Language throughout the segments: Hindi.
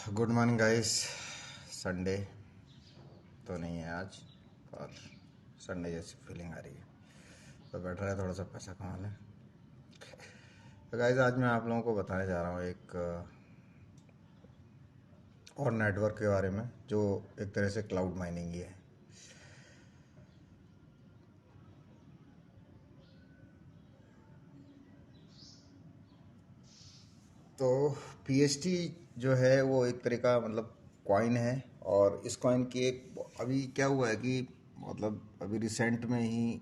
Good morning guys. संडे तो नहीं है आज, और संडे जैसी फीलिंग आ रही है तो बैठ रहा है थोड़ा सा पैसा कमाने। तो गाइस आज मैं आप लोगों को बताने जा रहा हूँ एक और नेटवर्क के बारे में जो एक तरह से क्लाउड माइनिंग ही है। तो पीएचटी जो है वो एक तरह का मतलब कॉइन है, और इस कॉइन की एक अभी क्या हुआ है कि मतलब अभी रिसेंट में ही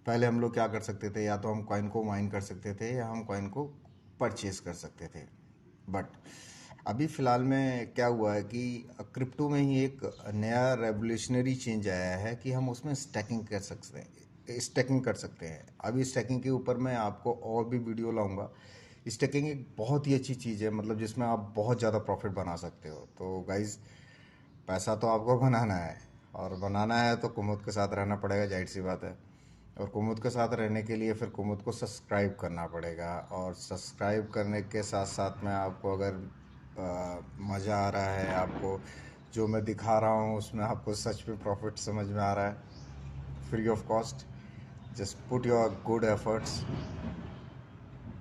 पहले हम लोग क्या कर सकते थे, या तो हम कॉइन को माइन कर सकते थे या हम कॉइन को परचेज कर सकते थे। बट अभी फ़िलहाल में क्या हुआ है कि क्रिप्टो में ही एक नया रेवोल्यूशनरी चेंज आया है कि हम उसमें स्टैकिंग कर सकते हैं। अभी स्टैकिंग के ऊपर मैं आपको और भी वीडियो लाऊंगा। स्टैकिंग एक बहुत ही अच्छी चीज़ है, मतलब जिसमें आप बहुत ज़्यादा प्रॉफिट बना सकते हो। तो गाइज पैसा तो आपको बनाना है, और बनाना है तो कुमुद के साथ रहना पड़ेगा, जाहिर सी बात है। और कुमुद के साथ रहने के लिए फिर कुमुद को सब्सक्राइब करना पड़ेगा, और सब्सक्राइब करने के साथ साथ में आपको अगर मज़ा आ रहा है, आपको जो मैं दिखा रहा हूँ उसमें आपको सच में प्रॉफिट समझ में आ रहा है, free of cost, just put your good efforts,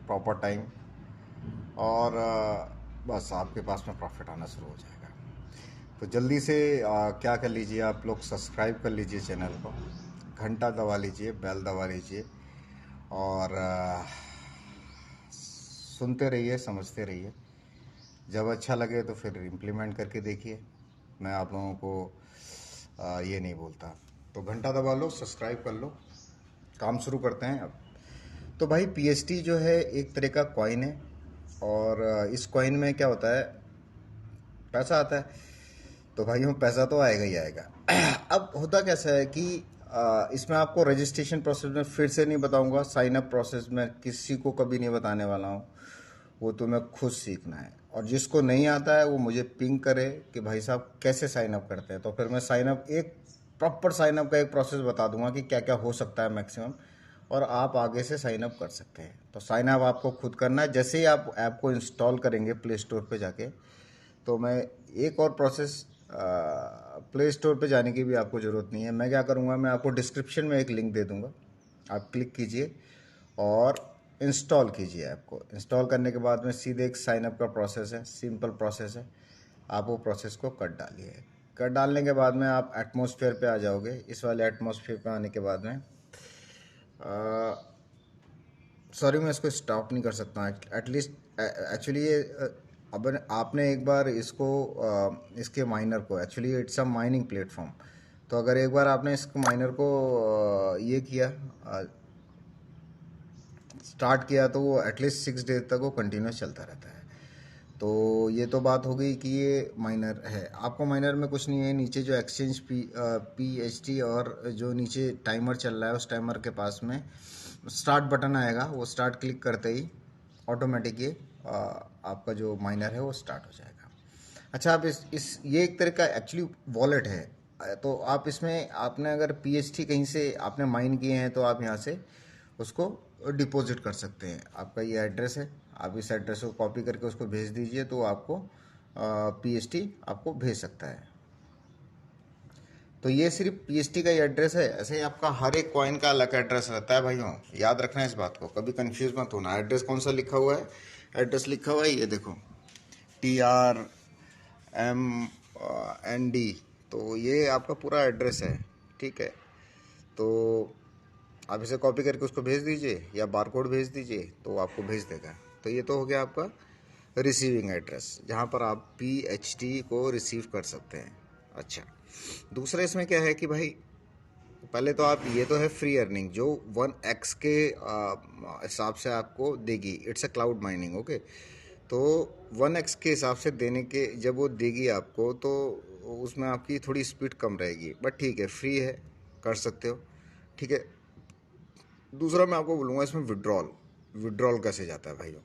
proper time, और बस आपके पास में प्रॉफिट आना शुरू हो जाएगा। तो जल्दी से क्या कर लीजिए, आप लोग सब्सक्राइब कर लीजिए चैनल को, घंटा दबा लीजिए, बेल दबा लीजिए, और सुनते रहिए, समझते रहिए। जब अच्छा लगे तो फिर इम्प्लीमेंट करके देखिए। मैं आप लोगों को ये नहीं बोलता। तो घंटा दबा लो, सब्सक्राइब कर लो, काम शुरू करते हैं अब। तो भाई पीएचटी जो है एक तरह का कॉइन है, और इस कॉइन में क्या होता है, पैसा आता है। तो भाई हम पैसा तो आएगा ही आएगा। अब होता कैसा है कि इसमें आपको रजिस्ट्रेशन प्रोसेस में फिर से नहीं बताऊंगा, साइन अप प्रोसेस में किसी को कभी नहीं बताने वाला हूँ, वो तुम्हें खुद सीखना है। और जिसको नहीं आता है वो मुझे पिंग करे कि भाई साहब कैसे साइन अप करते हैं, तो फिर मैं साइन अप एक प्रॉपर साइन अप का एक प्रोसेस बता दूंगा कि क्या क्या हो सकता है मैक्सिमम, और आप आगे से साइन अप कर सकते हैं। तो साइन अप आपको खुद करना है। जैसे ही आप ऐप को इंस्टॉल करेंगे प्ले स्टोर पे जाके, तो मैं एक और प्रोसेस, प्ले स्टोर पे जाने की भी आपको ज़रूरत नहीं है। मैं क्या करूँगा, मैं आपको डिस्क्रिप्शन में एक लिंक दे दूँगा, आप क्लिक कीजिए और इंस्टॉल कीजिए ऐप को। इंस्टॉल करने के बाद में सीधे एक साइनअप का प्रोसेस है, सिंपल प्रोसेस है। आप वो प्रोसेस को कर डालिए। कर डालने के बाद में आप एटमॉस्फेयर पे आ जाओगे। इस वाले एटमॉस्फेयर पे आने के बाद में सॉरी मैं इसको स्टॉप नहीं कर सकता एटलीस्ट एक्चुअली ये अब आपने एक बार इसको इसके माइनर को, actually it's a mining platform, तो अगर एक बार आपने इस माइनर को ये किया, स्टार्ट किया, तो वो एटलीस्ट 6 डेज तक वो कंटिन्यूस चलता रहता है। तो ये तो बात हो गई कि ये माइनर है। आपको माइनर में कुछ नहीं है, नीचे जो एक्सचेंज पीएचटी और जो नीचे टाइमर चल रहा है उस टाइमर के पास में स्टार्ट बटन आएगा। वो स्टार्ट क्लिक करते ही ऑटोमेटिक ये आपका जो माइनर है वो स्टार्ट हो जाएगा। अच्छा, आप इस ये एक तरह का एक्चुअली वॉलेट है। तो आप इसमें आपने अगर पीएचटी कहीं से आपने माइन किए हैं तो आप यहाँ से उसको डिपॉजिट कर सकते हैं। आपका ये एड्रेस है, आप इस एड्रेस को कॉपी करके उसको भेज दीजिए, तो आपको पीएचटी आपको भेज सकता है। तो ये सिर्फ पीएचटी का ही एड्रेस है, ऐसे ही आपका हर एक कॉइन का अलग एड्रेस रहता है भाइयों, याद रखना है इस बात को, कभी कंफ्यूज मत होना। एड्रेस कौन सा लिखा हुआ है, एड्रेस लिखा हुआ है ये देखो, TRMND, तो ये आपका पूरा एड्रेस है, ठीक है। तो आप इसे कॉपी करके उसको भेज दीजिए या बारकोड भेज दीजिए, तो आपको भेज देगा। तो ये तो हो गया आपका रिसीविंग एड्रेस, जहाँ पर आप पीएचटी को रिसीव कर सकते हैं। अच्छा, दूसरा इसमें क्या है कि भाई पहले तो आप, ये तो है फ्री अर्निंग जो 1x के हिसाब से आपको देगी, it's a cloud mining, okay. तो 1x के हिसाब से देने के, जब वो देगी आपको, तो उसमें आपकी थोड़ी स्पीड कम रहेगी, बट ठीक है, फ्री है, कर सकते हो, ठीक है। दूसरा मैं आपको बोलूँगा इसमें विड्रॉल कैसे जाता है भाइयों।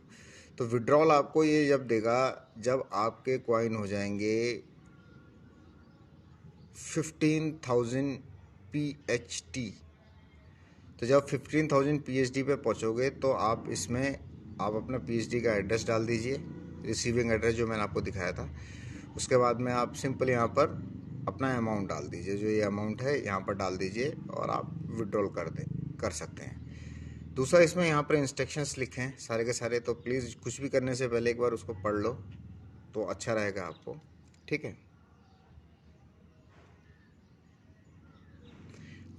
तो विड्रॉल आपको ये जब देगा, जब आपके कॉइन हो जाएंगे 15,000 PHT। तो जब 15,000 PHT पे पहुँचोगे तो आप इसमें आप अपना PHT का एड्रेस डाल दीजिए, रिसीविंग एड्रेस जो मैंने आपको दिखाया था, उसके बाद में आप सिंपल यहाँ पर अपना अमाउंट डाल दीजिए, जो ये अमाउंट है यहाँ पर डाल दीजिए और आप विड्रॉल कर सकते हैं। दूसरा, इसमें यहाँ पर इंस्ट्रक्शंस लिखे हैं सारे के सारे, तो प्लीज़ कुछ भी करने से पहले एक बार उसको पढ़ लो तो अच्छा रहेगा आपको, ठीक है।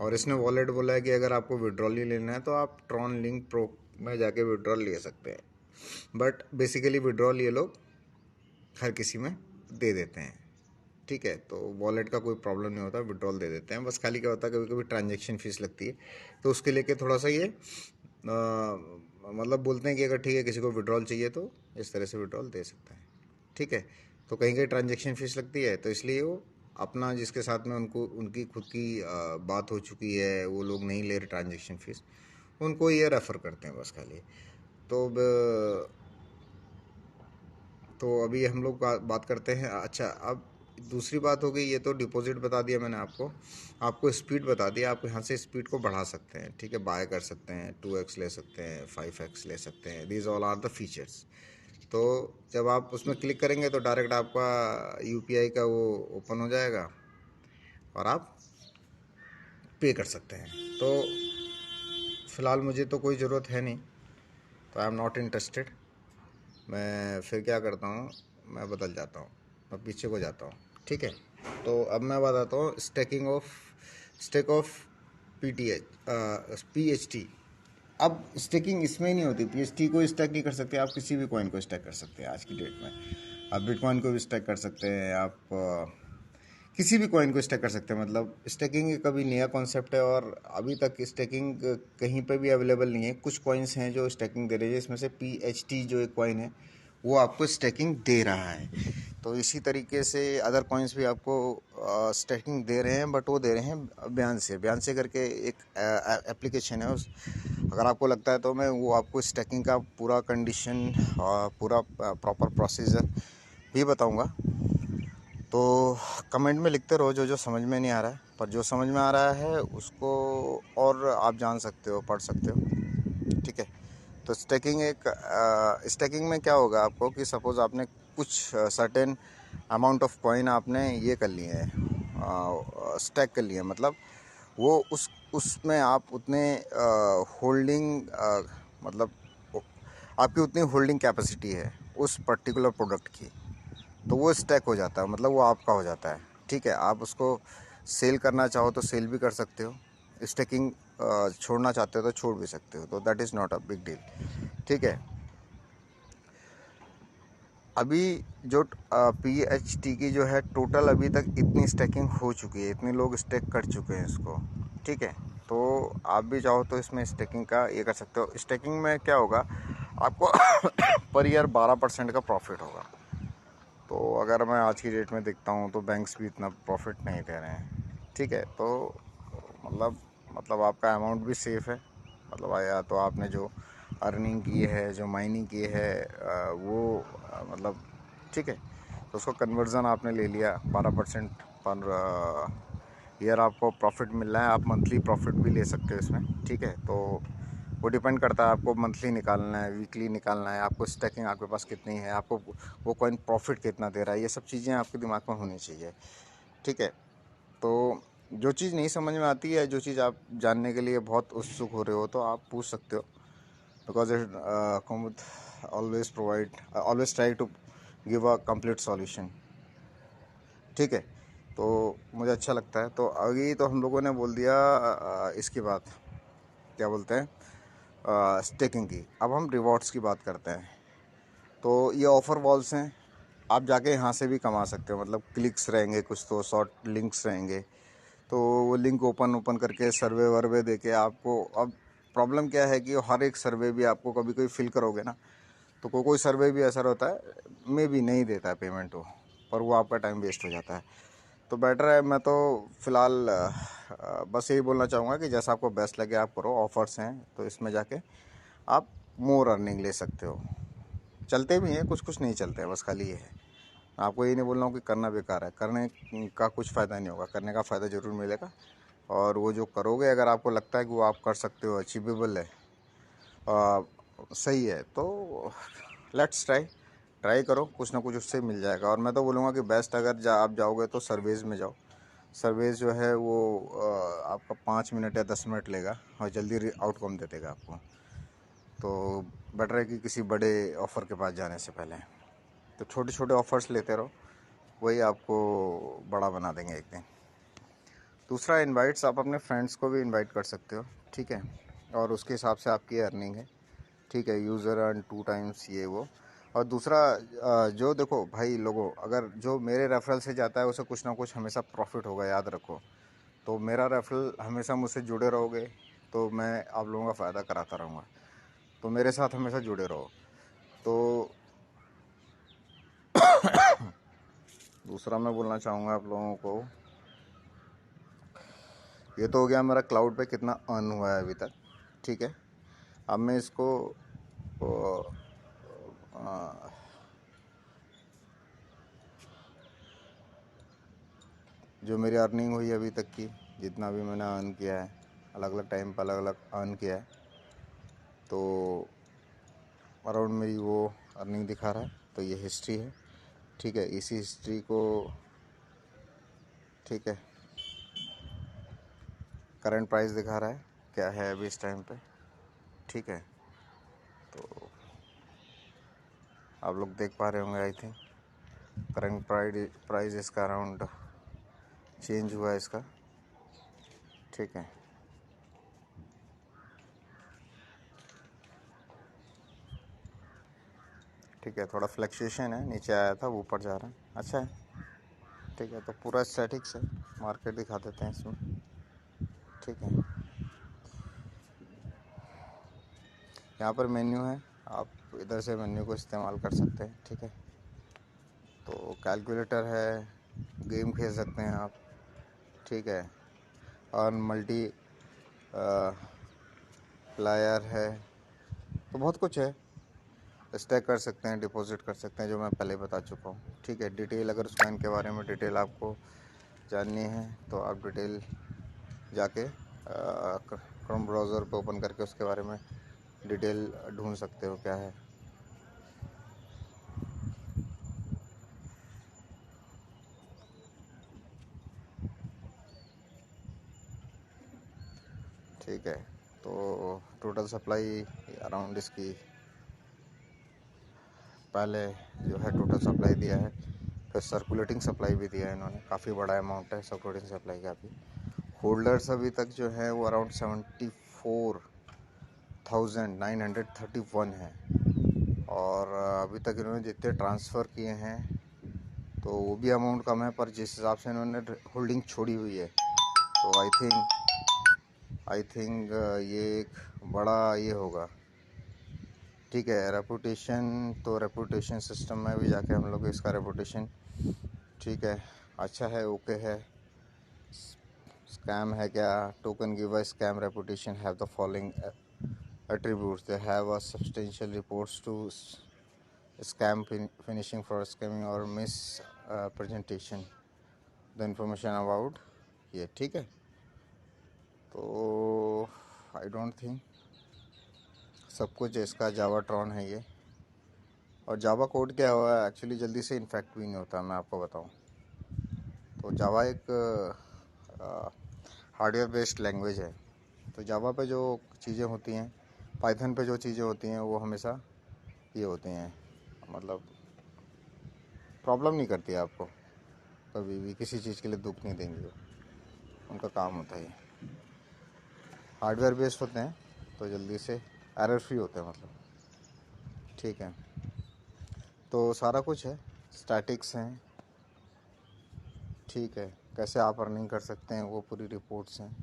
और इसने वॉलेट बोला है कि अगर आपको विड्रॉल ही लेना है तो आप ट्रॉन लिंक प्रो में जाके विड्रॉल ले सकते हैं, बट बेसिकली विड्रॉल ये लोग हर किसी में दे देते हैं, ठीक है। तो वॉलेट का कोई प्रॉब्लम नहीं होता, विड्रॉल दे देते हैं। बस खाली क्या होता है, कभी कभी ट्रांजैक्शन फीस लगती है, तो उसके लेके थोड़ा सा ये मतलब बोलते हैं कि अगर ठीक है किसी को विड्रॉल चाहिए तो इस तरह से विड्रॉल दे सकता है, ठीक है। तो कहीं कहीं ट्रांजैक्शन फीस लगती है, तो इसलिए वो अपना जिसके साथ में उनको उनकी खुद की बात हो चुकी है, वो लोग नहीं ले रहे ट्रांजैक्शन फीस, उनको ये रेफ़र करते हैं बस खाली। तो अभी हम लोग बात करते हैं। अच्छा, अब दूसरी बात हो गई, ये तो डिपॉजिट बता दिया मैंने आपको स्पीड बता दिया। आप यहाँ से स्पीड को बढ़ा सकते हैं, ठीक है। बाय कर सकते हैं, 2x ले सकते हैं, 5x ले सकते हैं। These all are the features. तो जब आप उसमें क्लिक करेंगे तो डायरेक्ट आपका यूपीआई का वो ओपन हो जाएगा और आप पे कर सकते हैं। तो फ़िलहाल मुझे तो कोई ज़रूरत है नहीं, तो आई एम नॉट इंटरेस्टेड। मैं फिर क्या करता हूँ, मैं बदल जाता हूँ, मैं पीछे को जाता हूँ, ठीक है। तो अब मैं बताता हूँ स्टेक ऑफ PHT। अब स्टेकिंग इसमें नहीं होती, PHT को स्टैक नहीं कर सकते आप, किसी भी कॉइन को स्टैक कर सकते हैं आज की डेट में। आप बिटकॉइन को भी स्टैक कर सकते हैं, आप किसी भी कॉइन को स्टैक कर सकते हैं। मतलब स्टैकिंग कभी नया कॉन्सेप्ट है और अभी तक स्टैकिंग कहीं पे भी अवेलेबल नहीं है। कुछ कॉइन्स हैं जो स्टैकिंग दे रही है, इसमें से PHT जो एक कॉइन है वो आपको स्टैकिंग दे रहा है। तो इसी तरीके से अदर कॉइन्स भी आपको स्टैकिंग दे रहे हैं, बट वो दे रहे हैं बयान से करके एक एप्लीकेशन है। उस अगर आपको लगता है तो मैं वो आपको स्टैकिंग का पूरा कंडीशन, पूरा प्रॉपर प्रोसीजर भी बताऊंगा। तो कमेंट में लिखते रहो जो जो समझ में नहीं आ रहा है, पर जो समझ में आ रहा है उसको और आप जान सकते हो, पढ़ सकते हो, ठीक है। तो स्टैकिंग में क्या होगा आपको कि सपोज़ आपने कुछ सर्टेन अमाउंट ऑफ कॉइन आपने ये कर लिए हैं, स्टैक कर लिए हैं, मतलब वो उसमें आप उतने होल्डिंग, मतलब आपकी उतनी होल्डिंग कैपेसिटी है उस पर्टिकुलर प्रोडक्ट की, तो वो स्टैक हो जाता है, मतलब वो आपका हो जाता है, ठीक है। आप उसको सेल करना चाहो तो सेल भी कर सकते हो, स्टैकिंग छोड़ना चाहते हो तो छोड़ भी सकते हो, तो that is not a big deal, ठीक है। अभी जो PHT की जो है टोटल अभी तक इतनी स्टैकिंग हो चुकी है, इतने लोग स्टैक कर चुके हैं इसको, ठीक है। तो आप भी चाहो तो इसमें स्टैकिंग का ये कर सकते हो। स्टैकिंग में क्या होगा आपको पर ईयर 12% का प्रॉफिट होगा। तो अगर मैं आज की डेट में देखता हूँ तो बैंक्स भी इतना प्रॉफिट नहीं दे रहे हैं, ठीक है। तो मतलब आपका अमाउंट भी सेफ़ है, मतलब या तो आपने जो अर्निंग की है, जो माइनिंग की है, वो मतलब ठीक है। तो उसको कन्वर्ज़न आपने ले लिया, 12% पर ईयर आपको प्रॉफिट मिल रहा है। आप मंथली प्रॉफिट भी ले सकते हो इसमें, ठीक है। तो वो डिपेंड करता है आपको मंथली निकालना है, वीकली निकालना है, आपको स्टैकिंग आपके पास कितनी है, आपको वो कॉइन प्रॉफिट कितना दे रहा है, ये सब चीज़ें आपके दिमाग में होनी चाहिए, ठीक है। तो जो चीज़ नहीं समझ में आती है, जो चीज़ आप जानने के लिए बहुत उत्सुक हो रहे हो, तो आप पूछ सकते हो, बिकॉज इट कुमुद always try to give a complete solution, ठीक है। तो मुझे अच्छा लगता है। तो अभी तो हम लोगों ने बोल दिया इसकी बात, क्या बोलते हैं, स्टेकिंग की। अब हम रिवॉर्ड्स की बात करते हैं। तो ये ऑफ़र वॉल्स हैं, आप जाके यहाँ से भी कमा सकते हो, मतलब क्लिक्स रहेंगे, कुछ तो शॉर्ट लिंक्स रहेंगे, तो वो लिंक ओपन करके सर्वे वर्वे दे के आपको, अब प्रॉब्लम क्या है कि हर एक सर्वे भी आपको कभी कोई फिल करोगे ना, तो कोई सर्वे भी ऐसा होता है मे भी नहीं देता है पेमेंट वो, पर वो आपका टाइम वेस्ट हो जाता है। तो बेटर है, मैं तो फ़िलहाल बस यही बोलना चाहूँगा कि जैसा आपको बेस्ट लगे आप करो। ऑफ़र्स हैं तो इसमें जाके आप मोर अर्निंग ले सकते हो। चलते भी हैं, कुछ कुछ नहीं चलते हैं, बस खाली ये है। आपको ये नहीं बोल रहा हूँ कि करना बेकार है, करने का कुछ फ़ायदा नहीं होगा, करने का फ़ायदा ज़रूर मिलेगा। और वो जो करोगे, अगर आपको लगता है कि वो आप कर सकते हो, अचीवेबल है, सही है, तो लेट्स ट्राई करो, कुछ ना कुछ उससे मिल जाएगा। और मैं तो बोलूँगा कि बेस्ट अगर आप जाओगे तो सर्विस में जाओ। सर्विस जो है वो आपका 5 मिनट या 10 मिनट लेगा और जल्दी आउटकम दे देगा आपको। तो बेटर है कि किसी बड़े ऑफ़र के पास जाने से पहले तो छोटे छोटे ऑफ़र्स लेते रहो, वही आपको बड़ा बना देंगे एक दिन। दूसरा, इनवाइट्स आप अपने फ्रेंड्स को भी इनवाइट कर सकते हो, ठीक है, और उसके हिसाब से आपकी अर्निंग है, ठीक है। यूज़र अर्न 2 टाइम्स ये वो। और दूसरा जो देखो भाई लोगों, अगर जो मेरे रेफरल से जाता है उसे कुछ ना कुछ हमेशा प्रॉफिट होगा, याद रखो। तो मेरा रेफरल हमेशा मुझसे जुड़े रहोगे तो मैं आप लोगों का फ़ायदा कराता रहूँगा, तो मेरे साथ हमेशा जुड़े रहो। तो दूसरा मैं बोलना चाहूँगा आप लोगों को, ये तो हो गया मेरा क्लाउड पे कितना अर्न हुआ है अभी तक, ठीक है। अब मैं इसको जो मेरी अर्निंग हुई अभी तक की, जितना भी मैंने अर्न किया है, अलग अलग टाइम पर अलग अलग अर्न किया है, तो अराउंड मेरी वो अर्निंग दिखा रहा है। तो ये हिस्ट्री है, ठीक है। इसी हिस्ट्री को, ठीक है, करंट प्राइस दिखा रहा है क्या है अभी इस टाइम पे, ठीक है। तो आप लोग देख पा रहे होंगे, आई थिंक करंट प्राइस इसका अराउंड चेंज हुआ है इसका, ठीक है। ठीक है, थोड़ा फ्लक्चुएशन है, नीचे आया था वो ऊपर जा रहा है, अच्छा है, ठीक है। तो पूरा स्टैटिक्स है, मार्केट दिखा देते हैं इसमें, ठीक है। यहाँ पर मेन्यू है, आप इधर से मेन्यू को इस्तेमाल कर सकते हैं, ठीक है। तो कैलकुलेटर है, गेम खेल सकते हैं आप, ठीक है। और मल्टी प्लायर है, तो बहुत कुछ है। स्टैक कर सकते हैं, डिपॉजिट कर सकते हैं, जो मैं पहले बता चुका हूँ, ठीक है। डिटेल, अगर उस कॉइन के बारे में डिटेल आपको जाननी है तो आप डिटेल जाके क्रोम ब्राउज़र पे ओपन करके उसके बारे में डिटेल ढूंढ सकते हो क्या है। ठीक है, तो टोटल सप्लाई अराउंड इसकी पहले जो है टोटल सप्लाई दिया है, फिर सर्कुलेटिंग सप्लाई भी दिया है इन्होंने, काफ़ी बड़ा अमाउंट है सर्कुलेटिंग सप्लाई का भी। होल्डर्स अभी तक जो है वो अराउंड 74,931 है। और अभी तक इन्होंने जितने ट्रांसफ़र किए हैं तो वो भी अमाउंट कम है, पर जिस हिसाब से इन्होंने होल्डिंग छोड़ी हुई है तो आई थिंक ये एक बड़ा ये होगा, ठीक है। रेपुटेशन, तो रेपुटेशन सिस्टम में भी जाके हम लोग इसका रेपुटेशन, ठीक है, अच्छा है, ओके है। स्कैम है क्या? Token give a scam reputation have the following attributes. They have a substantial reports to scam finishing for scamming or mispresentation the information about ये, ठीक है। तो आई डोंट थिंक सब कुछ इसका जावा ट्रॉन है ये। और जावा कोड क्या हुआ है एक्चुअली, जल्दी से इन्फेक्ट भी नहीं होता, मैं आपको बताऊं तो। जावा एक हार्डवेयर बेस्ड लैंग्वेज है, तो जावा पे जो चीज़ें होती हैं, पाइथन पे जो चीज़ें होती हैं वो हमेशा ये होती हैं, मतलब प्रॉब्लम नहीं करती है आपको, कभी भी किसी चीज़ के लिए दुख नहीं देंगे वो, उनका काम होता है। हार्डवेयर बेस्ड होते हैं तो जल्दी से एरर फ्री होते हैं, मतलब, ठीक है। तो सारा कुछ है, स्टैटिक्स हैं, ठीक है। कैसे आप अर्निंग कर सकते हैं वो पूरी रिपोर्ट्स हैं,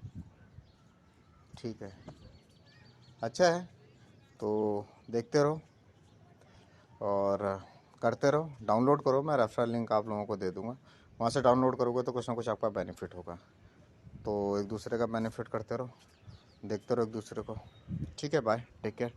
ठीक है, अच्छा है। तो देखते रहो और करते रहो, डाउनलोड करो, मैं रेफरल लिंक आप लोगों को दे दूँगा, वहाँ से डाउनलोड करोगे तो कुछ ना कुछ आपका बेनिफिट होगा। तो एक दूसरे का बेनिफिट करते रहो, देखते रहो एक दूसरे को, ठीक है। Bye, take care.